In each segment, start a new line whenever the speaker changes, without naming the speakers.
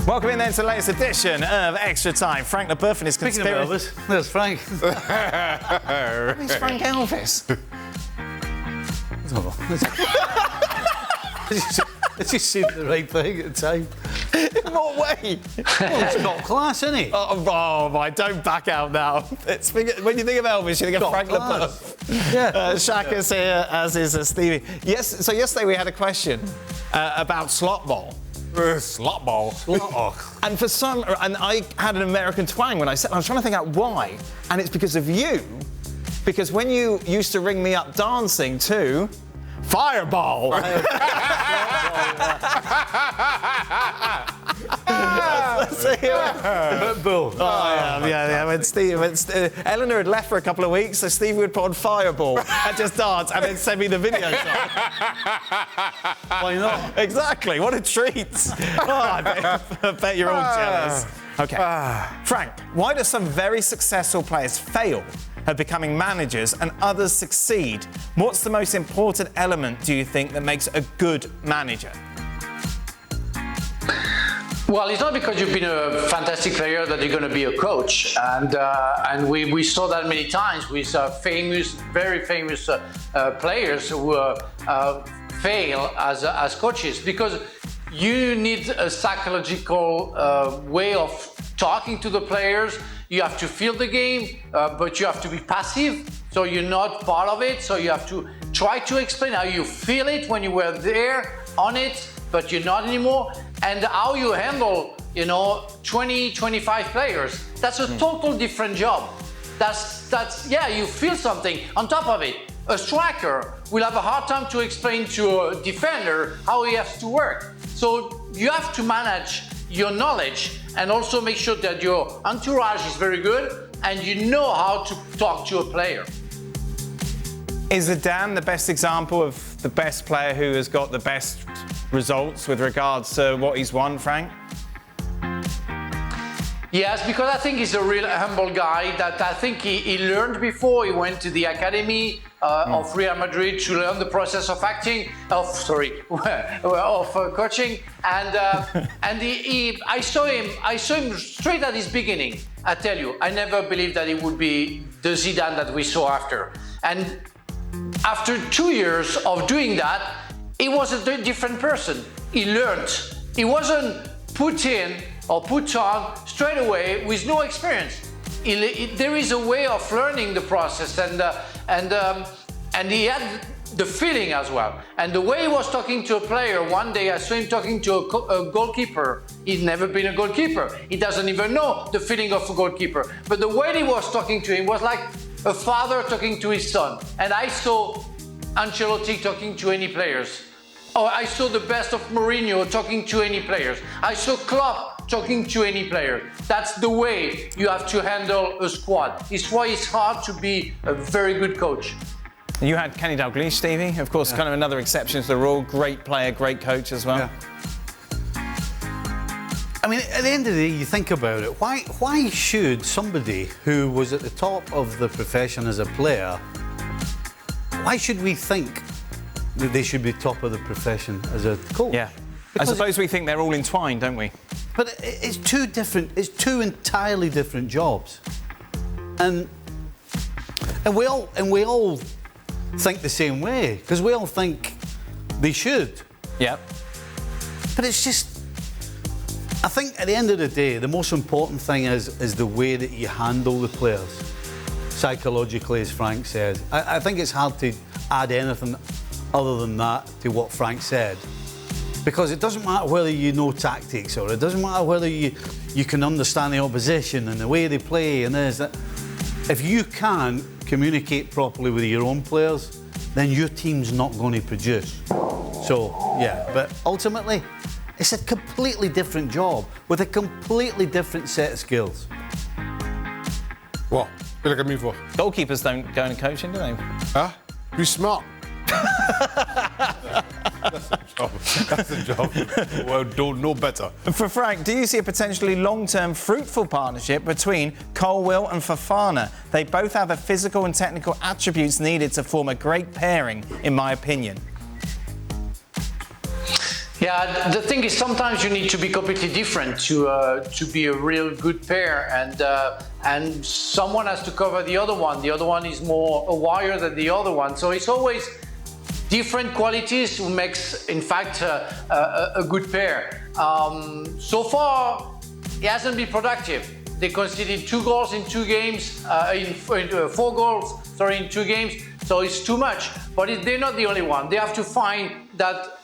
Welcome in then to the latest edition of Extra Time. Frank Leboeuf and his conspiracy.
Elvis, there's Frank.
Who's Frank Elvis?
It's just seemed the right thing at the time.
In what way?
Well, it's top class, isn't it?
Oh my, don't back out now. When you think of Elvis, you think of Frank Leboeuf.
Yeah.
Shaka's here, as is Stevie. Yes, so yesterday we had a question about slot ball. Slot ball. And I had an American twang when I said, I was trying to think out why. And it's because of you. Because when you used to ring me up dancing to Fireball.
Pitbull.
Yeah. When Eleanor had left for a couple of weeks, so Stevie would put on Fireball and just dance and then send me the videos.
Why not?
Exactly. What a treat. I bet you're all jealous. Okay. Frank, why do some very successful players fail at becoming managers and others succeed? What's the most important element, do you think, that makes a good manager?
Well, it's not because you've been a fantastic player that you're going to be a coach, and we saw that many times with very famous players who fail as coaches, because you need a psychological way of talking to the players. You have to feel the game, but you have to be passive, so you're not part of it. So you have to try to explain how you feel it when you were there on it, but you're not anymore, and how you handle, 20, 25 players. That's a total different job. That's you feel something on top of it. A striker will have a hard time to explain to a defender how he has to work. So you have to manage your knowledge and also make sure that your entourage is very good and you know how to talk to a player.
Is Zidane the best example of the best player who has got the best results with regards to what he's won, Frank?
Yes, because I think he's a real humble guy that I think he learned before. He went to the academy of Real Madrid to learn the process of coaching, and I saw him straight at his beginning. I tell you, I never believed that he would be the Zidane that we saw after. And after 2 years of doing that, he was a different person. He learned. He wasn't put in or put on straight away with no experience. There is a way of learning the process, and he had the feeling as well. And the way he was talking to a player, one day I saw him talking to a goalkeeper. He's never been a goalkeeper. He doesn't even know the feeling of a goalkeeper. But the way he was talking to him was like a father talking to his son. And I saw Ancelotti talking to any players. Oh, I saw the best of Mourinho talking to any players. I saw Klopp talking to any player. That's the way you have to handle a squad. It's why it's hard to be a very good coach.
You had Kenny Dalglish, Stevie, of course, kind of another exception to the rule. Great player, great coach as well.
Yeah. I mean, at the end of the day, you think about it. Why should somebody who was at the top of the profession as a player, why should we think that they should be top of the profession as a coach?
Yeah. Because I suppose we think they're all entwined, don't we?
But it's two entirely different jobs. And we all think the same way, because we all think they should.
Yeah.
But it's just, I think at the end of the day, the most important thing is the way that you handle the players, psychologically, as Frank said. I think it's hard to add anything other than that to what Frank said, because it doesn't matter whether you know tactics, or it doesn't matter whether you can understand the opposition and the way they play and this, that. If you can't communicate properly with your own players, then your team's not going to produce. So, yeah, but ultimately, it's a completely different job with a completely different set of skills.
What? What look at me for?
Goalkeepers don't go into coaching, do they?
Huh? Be smart. That's a job. Well, don't know better.
For Frank, do you see a potentially long-term fruitful partnership between Colwill and Fofana? They both have the physical and technical attributes needed to form a great pairing, in my opinion.
Yeah, the thing is sometimes you need to be completely different to be a real good pair, and someone has to cover the other one. The other one is more a warrior than the other one, so it's always different qualities who makes, in fact, a good pair. So far, it hasn't been productive. They conceded 2 goals in 2 games, 4 goals, sorry, in 2 games. So it's too much. But they're not the only one. They have to find that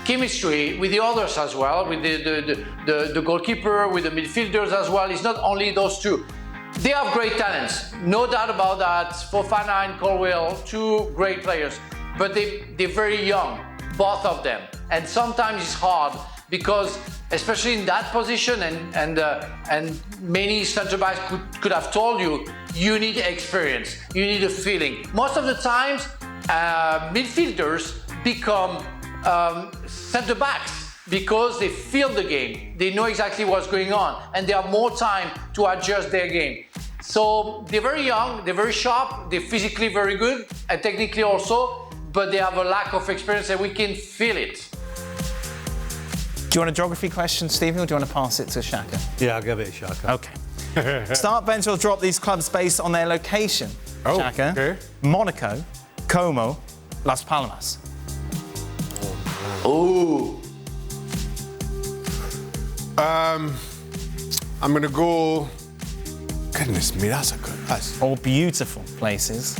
chemistry with the others as well, with the goalkeeper, with the midfielders as well. It's not only those two. They have great talents, no doubt about that. Fofana and Colwill, 2 great players. But they're very young, both of them. And sometimes it's hard because, especially in that position, and many centre-backs could have told you, you need experience, you need a feeling. Most of the times, midfielders become centre-backs because they feel the game, they know exactly what's going on, and they have more time to adjust their game. So they're very young, they're very sharp, they're physically very good, and technically also, but they have a lack of experience and we can feel it.
Do you want a geography question, Stevie, or do you want to pass it to Shaka?
Yeah, I'll give it a Shaka.
Okay. Start, bench, or drop these clubs based on their location.
Oh,
Shaka.
okay.
Monaco, Como, Las Palmas.
Ooh.
I'm going to go... Goodness me, that's a good... That's...
All beautiful places.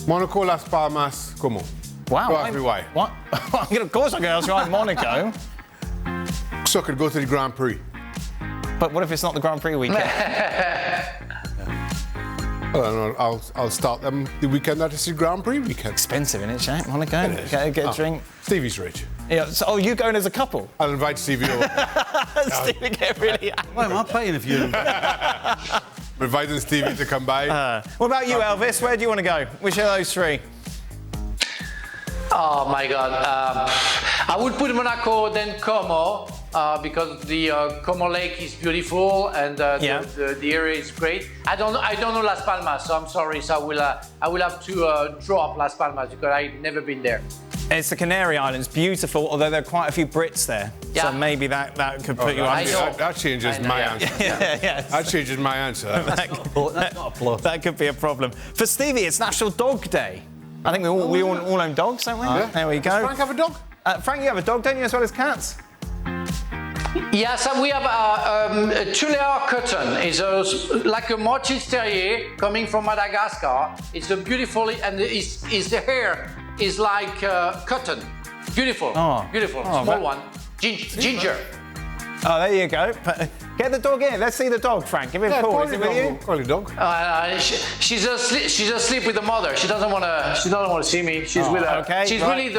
Monaco, Las Palmas, Como.
Wow.
Go ask me why.
What? Of course I can ask you why Monaco.
So I could go to the Grand Prix.
But what if it's not the Grand Prix weekend?
I don't know, I'll start them the weekend that it's the Grand Prix weekend.
Expensive, isn't it, Shaq? Monaco?
It is.
Get a drink.
Stevie's rich.
Yeah, so, you going as a couple?
I'll invite Stevie over.
Stevie get really
Why am I paying if you...
I'm inviting Stevie to come by.
What about you, Elvis? Where do you want to go? Which of those 3?
Oh my God! I would put Monaco, then Como, because the Como Lake is beautiful and the area is great. I don't know Las Palmas, so I'm sorry. So I will have to drop Las Palmas because I've never been there.
It's the Canary Islands, beautiful, although there are quite a few Brits there.
Yeah.
So maybe that could put you on.
That changes my answer.
Yes.
That changes my answer.
That's not a plus.
That could be a problem. For Stevie, it's National Dog Day. I think we all own dogs, don't we?
Yeah.
There we go.
Does Frank have a dog?
Frank, you have a dog, don't you, as well as cats?
Yes, we have a Tulare Cotton. It's like a Maltese Terrier coming from Madagascar. It's a beautiful, and the hair is like cotton. Beautiful, beautiful, small one. Ginger.
Oh, there you go. Get the dog in. Let's see the dog, Frank. Give it a call. Is it with you?
Call your dog.
She's asleep with the mother. She doesn't want to see me. She's with her.
Okay,
she's
right.
really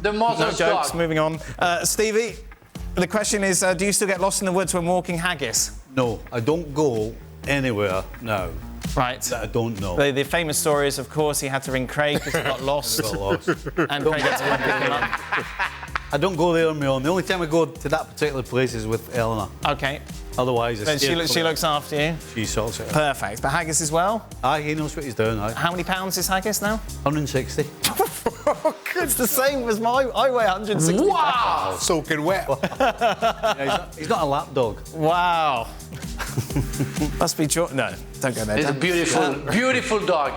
the mother's
No jokes.
dog.
Moving on. Stevie, the question is: do you still get lost in the woods when walking haggis?
No, I don't go anywhere now
Right.
that I don't know.
The famous story is, of course, he had to ring Craig because he got lost.
Got lost.
And Craig had to come pick him up.
I don't go there on my own. The only time I go to that particular place is with Eleanor.
Okay.
Otherwise,
Then she looks after you.
She sorts it out.
Perfect. But haggis as well?
Aye, he knows what he's doing. Aye.
How many pounds is haggis now?
160.
It's the same as I weigh 160.
Wow!
Soaking wet.
Yeah, he's not a lap dog.
Wow. Must be No, don't go there.
It's a
Dan.
beautiful dog.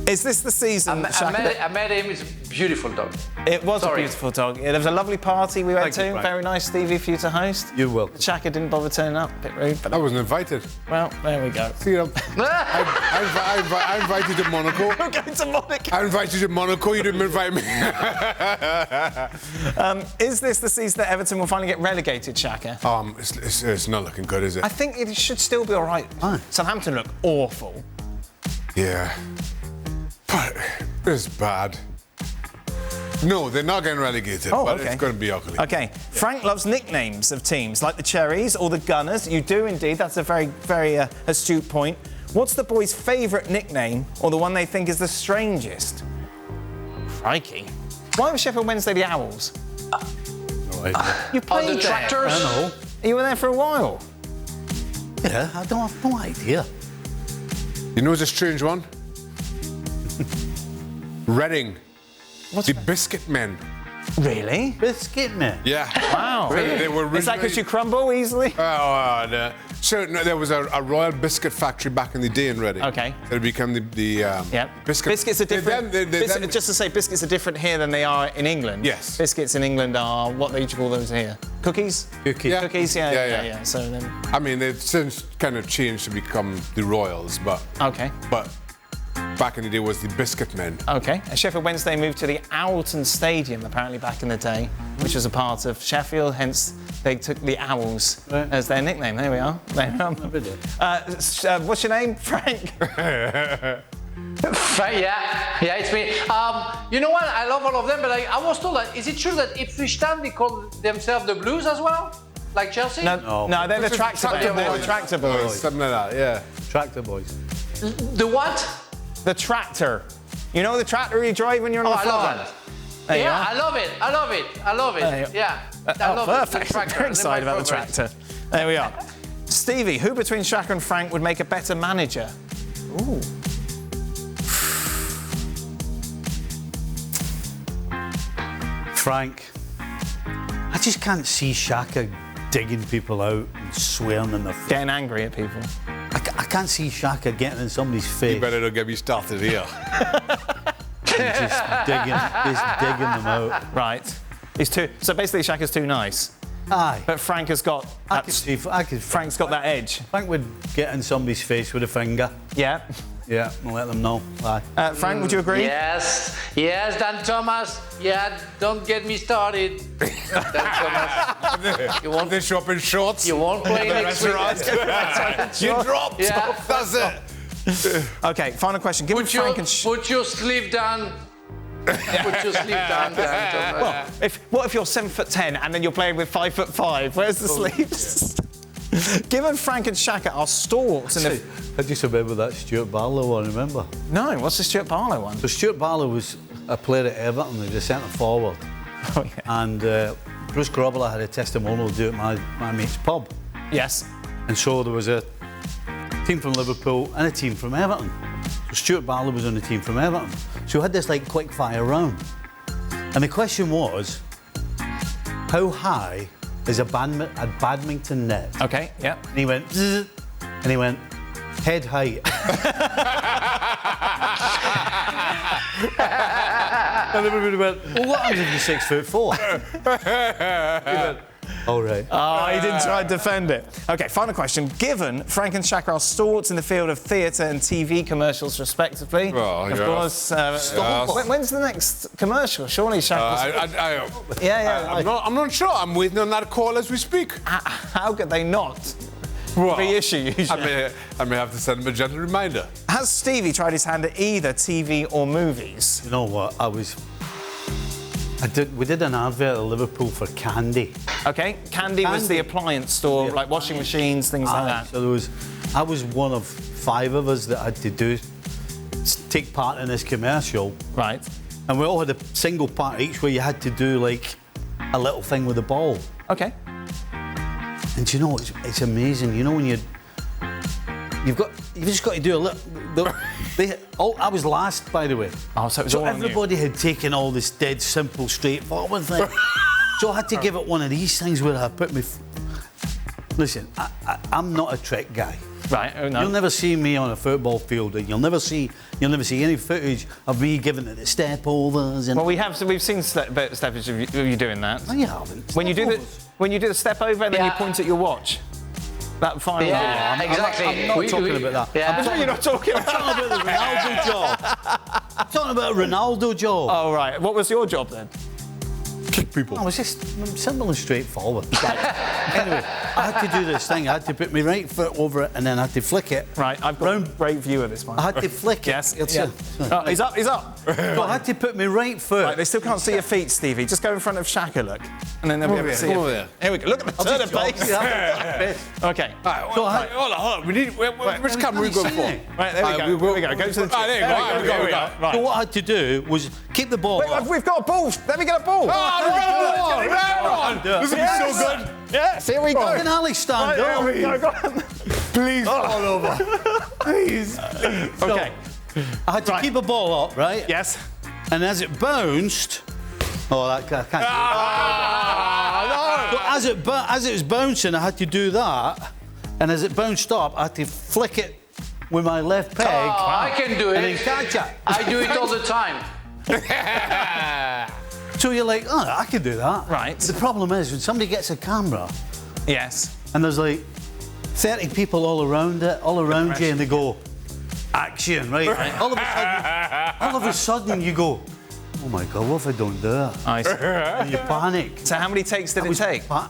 Is this the season?
I met him. It's a beautiful dog.
It was
Sorry.
a beautiful dog. Yeah, there was a lovely party we went
Thank you,
to.
Frank.
Very nice, Stevie, for you to host.
You're welcome.
Shaka didn't bother turning up. Bit rude, but
I wasn't invited.
well, there we go.
See, I invited you to Monaco.
We're going to Monaco.
I invited you to Monaco. You didn't invite me.
Is this the season that Everton will finally get relegated, Shaka?
It's not looking good, is it?
I think it should still be all right.
Aye.
Southampton look awful.
Yeah. But it's bad. No, they're not getting relegated,
Oh,
but
okay.
it's going to be ugly.
Okay, Frank loves nicknames of teams, like the Cherries or the Gunners. You do indeed, that's a very, very astute point. What's the boys' favourite nickname, or the one they think is the strangest? Crikey. Why was Sheffield Wednesday the Owls?
No idea.
You played
the
there.
Tractors.
I know.
You were there for a while.
Yeah, I don't have no idea.
You know, it's a strange one. Reading. The Biscuit Men.
Really?
Biscuit man.
Yeah.
Wow.
They were
Is that because you crumble easily?
Oh, no. So no, there was a royal biscuit factory back in the day in Reading.
Okay.
So it became the biscuit.
Biscuits are different. Just to say, biscuits are different here than they are in England.
Yes.
Biscuits in England are what do you call those here? Cookies.
Cookies.
Yeah.
Cookies. Yeah. So then.
I mean, they've since kind of changed to become the Royals, but
Okay.
back in the day was the Biscuit Men.
Okay. Sheffield Wednesday moved to the Owlton Stadium apparently back in the day, which was a part of Sheffield. Hence, they took the Owls as their nickname. There we are. What's your name, Frank?
Yeah, it's me. You know what? I love all of them, but I was told that is it true that Ipswich Town they call themselves the Blues as well, like Chelsea?
No, they're the Tractor Boys. Tractor Boys.
Something like that, yeah.
Tractor boys.
The what?
The tractor. You know the tractor you drive when you're on the
I
farm?
love that.
There you
Yeah,
are.
I love it.
There you are.
Yeah, I love
perfect.
the tractor.
Very excited
They're
about the
my favorite.
tractor. There we are. Stevie, who between Shaka and Frank would make a better manager? Ooh.
Frank. I just can't see Shaka digging people out and swearing in their face.
Getting angry at people.
I can't see Shaka getting in somebody's face.
You better not get me started here.
just digging them out.
Right. He's too. So basically, Shaka's too nice.
Aye.
But Frank has got. Frank's got that edge.
Frank would get in somebody's face with a finger.
Yeah.
Yeah, and let them know. Aye.
Frank, would you agree?
Yes, Dan Thomas. Yeah, don't get me started. Dan Thomas.
They show up in shorts.
You won't play
The
next week.
restaurant. You dropped.
Yeah.
That's it.
Okay, final question. Given Frank and
Put your sleeve down. Put your sleeve down, Dan Thomas.
Well, what if you're 7'10" and then you're playing with 5'5"? Where's the sleeves? Given Frank and Shaka are stalwarts in the.
I just remember that Stuart Barlow one, remember?
No, what's the Stuart Barlow one?
So Stuart Barlow was a player at Everton, he was a centre forward.
Oh, yeah.
And Bruce Grobbler had a testimonial to do at my mate's pub.
Yes.
And so there was a team from Liverpool and a team from Everton. So Stuart Barlow was on the team from Everton. So we had this like quick fire round. And the question was, how high is a badminton net?
Okay, yeah.
And he went, zzz, and he went, head height. And everybody went, well, what happens if you're 6'4"? He went, all right.
Oh, he didn't try to defend it. Okay, final question. Given Frank and Shaka are stalwarts in the field of theatre and TV commercials, respectively,
Oh,
of
yeah.
course. When's the next commercial? Surely Shaka's.
I'm not sure. I'm waiting on that call as we speak.
How could they not
Well,
reissue usually?
I may have to send him a gentle reminder.
Has Stevie tried his hand at either TV or movies?
You know what? We did an advert at Liverpool for Candy.
Okay, Candy was the appliance store,
Yeah.
like washing machines, things like that.
So I was one of 5 of us that had to take part in this commercial.
Right.
And we all had a single part each where you had to do like a little thing with the ball.
Okay.
And you know, it's amazing. You know when you've just got to do a little. I was last, by the way.
Oh, so it was all on you.
everybody had taken all this dead simple, straightforward thing. So I had to give it one of these things where I put me. Listen, I'm not a trick guy.
Right. Oh no.
You'll never see me on a football field, and you'll never see any footage of me giving it the step overs. And
Well, we've seen steppage of you doing that.
no, you haven't.
When you do
Step
the step over and then you
Yeah.
point at your watch. That final.
Yeah, exactly.
I'm not talking about that.
Yeah.
You're not talking about.
I'm talking about the Ronaldo job. I'm talking about a Ronaldo job.
Oh right. What was your job then?
Kick people.
I was just simple and straightforward. Anyway, I had to do this thing. I had to put my right foot over it and then I had to flick it.
Right. I've got a great view of this one.
I had to flick it.
Yes.
It's
Yeah. Oh, he's up. He's up.
So I had to put my right foot.
Right, they still can't see your feet, Stevie. Just go in front of Shaka, look. And then they'll be able to see
Come
it.
over there.
Here we go. Look at the turn of base. Okay.
Hold on. We need. Which camera we going for?
Right, there we go. Here we go. Go to the
Ah, there you go.
There we go. Right.
So what I had to do was keep the ball
Wait,
up.
we've got a ball. Let me get a ball.
This will be so good.
Yes, here we go.
Can Ali stand
Right,
up?
here we go. Go on.
Please fall over. Please.
Okay.
I had to keep the ball up, right?
Yes.
And as it bounced, I can't do that. As it was bouncing, I had to do that, and as it bounced up, I had to flick it with my left peg.
I can do
and
it.
then catch it.
I do it all the time.
So you're like, oh, I can do that.
Right.
The problem is when somebody gets a camera
Yes.
and there's like 30 people all around you, and they go, action, right? All of a sudden you go, oh my God, what have I done there?
I see.
And you panic.
So how many takes did it take?
I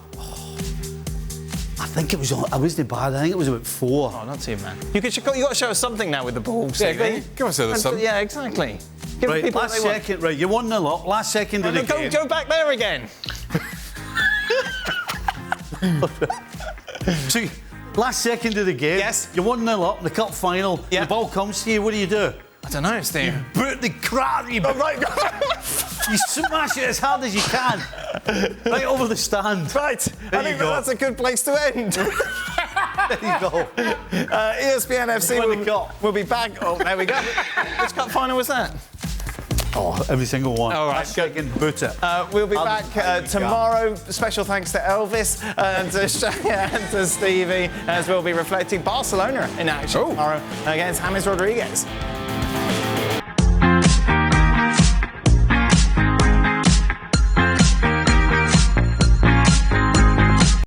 think it was. I wasn't bad. I think it was about 4.
Oh, not too bad. You got to show us something now with the ball, Stevie.
Give us a little something.
Yeah, exactly. Give
Right,
people
last
what they want.
second, right? You 1-0 up. Last second of the game.
Go back there again.
So, last second of the game.
Yes.
You're 1-0 up in the cup final.
Yeah.
The ball comes to you. What do?
I don't know, Steve.
Boot the crap. You smash it as hard as you can. Right over the stand.
Right.
There
I think
you go.
that's a good place to end.
There you go.
ESPN FC will be back. Oh, there we go. Which cup final was that?
Oh, every single one.
All right,
last second, boot it.
We'll be back tomorrow. Special thanks to Elvis and to Shaka and to Stevie, as we'll be reflecting Barcelona in action tomorrow against James Rodriguez.